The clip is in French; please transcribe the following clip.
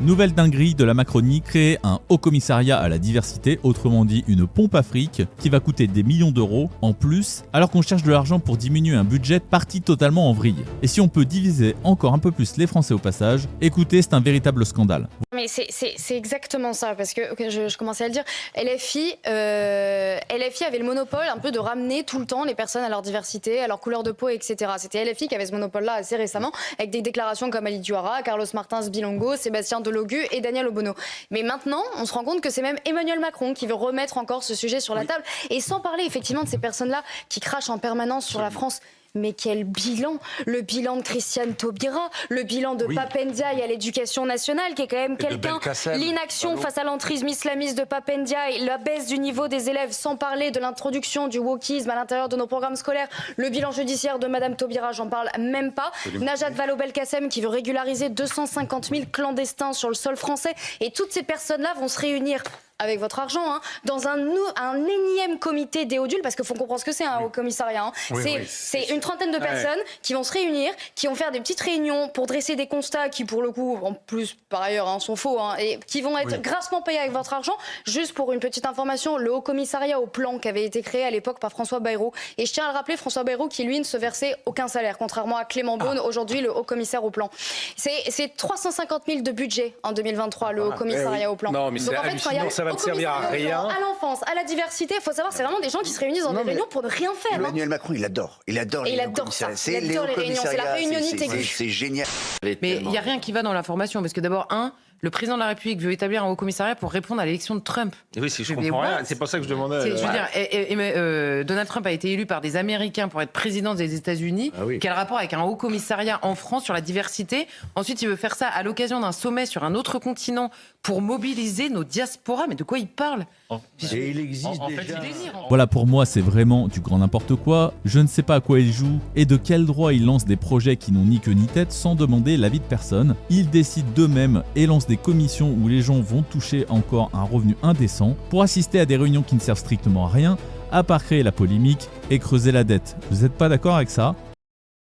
Nouvelle dinguerie de la Macronie, créer un haut commissariat à la diversité, autrement dit une pompe à fric, qui va coûter des millions d'euros en plus, alors qu'on cherche de l'argent pour diminuer un budget parti totalement en vrille. Et si on peut diviser encore un peu plus les Français au passage, écoutez, c'est un véritable scandale. Mais c'est exactement ça, parce que je commençais à le dire, LFI avait le monopole un peu de ramener tout le temps les personnes à leur diversité, à leur couleur de peau, etc. C'était LFI qui avait ce monopole-là assez récemment, avec des déclarations comme Ali Diouara, Carlos Martins Bilongo, Sébastien Delogu et Daniel Obono. Mais maintenant, on se rend compte que c'est même Emmanuel Macron qui veut remettre encore ce sujet sur la table, et sans parler effectivement de ces personnes-là qui crachent en permanence sur la France. Mais quel bilan! Le bilan de Christiane Taubira, le bilan de Pape Ndiaye à l'éducation nationale, qui est quand même quelqu'un, l'inaction face à l'entrisme islamiste de Pape Ndiaye, la baisse du niveau des élèves, sans parler de l'introduction du wokisme à l'intérieur de nos programmes scolaires, le bilan judiciaire de Madame Taubira, j'en parle même pas. Najat Vallaud-Belkacem qui veut régulariser 250 000 clandestins sur le sol français, et toutes ces personnes-là vont se réunir avec votre argent, dans un énième comité Déodule, parce qu'il faut comprendre ce que c'est un haut commissariat. C'est une trentaine de personnes qui vont se réunir, qui vont faire des petites réunions pour dresser des constats qui, pour le coup, en plus, par ailleurs, sont faux, et qui vont être grassement payés avec votre argent. Juste pour une petite information, le haut commissariat au plan qui avait été créé à l'époque par François Bayrou, et je tiens à le rappeler, François Bayrou qui, lui, ne se versait aucun salaire, contrairement à Clément Beaune, aujourd'hui le haut commissaire au plan. C'est 350 000 de budget en 2023, le haut commissariat au plan. Non, mais c'est hallucinant, ça va ne servir à rien. À l'enfance, à la diversité, il faut savoir, c'est vraiment des gens qui se réunissent dans des réunions pour ne rien faire. Emmanuel Macron, il adore les réunions. C'est les réunions, c'est la réunionnité. C'est génial. Mais il n'y a rien qui va dans l'information, parce que d'abord, le président de la République veut établir un haut commissariat pour répondre à l'élection de Trump. Oui, si je comprends rien, c'est pour ça que je demandais. Je veux dire, Donald Trump a été élu par des Américains pour être président des États-Unis. Quel rapport avec un haut commissariat en France sur la diversité? Ensuite, il veut faire ça à l'occasion d'un sommet sur un autre continent pour mobiliser nos diasporas. Mais de quoi il parle? Et il existe déjà. Voilà, pour moi, c'est vraiment du grand n'importe quoi. Je ne sais pas à quoi il joue et de quel droit il lance des projets qui n'ont ni queue ni tête sans demander l'avis de personne. Ils décident d'eux-mêmes et lancent des commissions où les gens vont toucher encore un revenu indécent pour assister à des réunions qui ne servent strictement à rien, à part créer la polémique et creuser la dette. Vous n'êtes pas d'accord avec ça?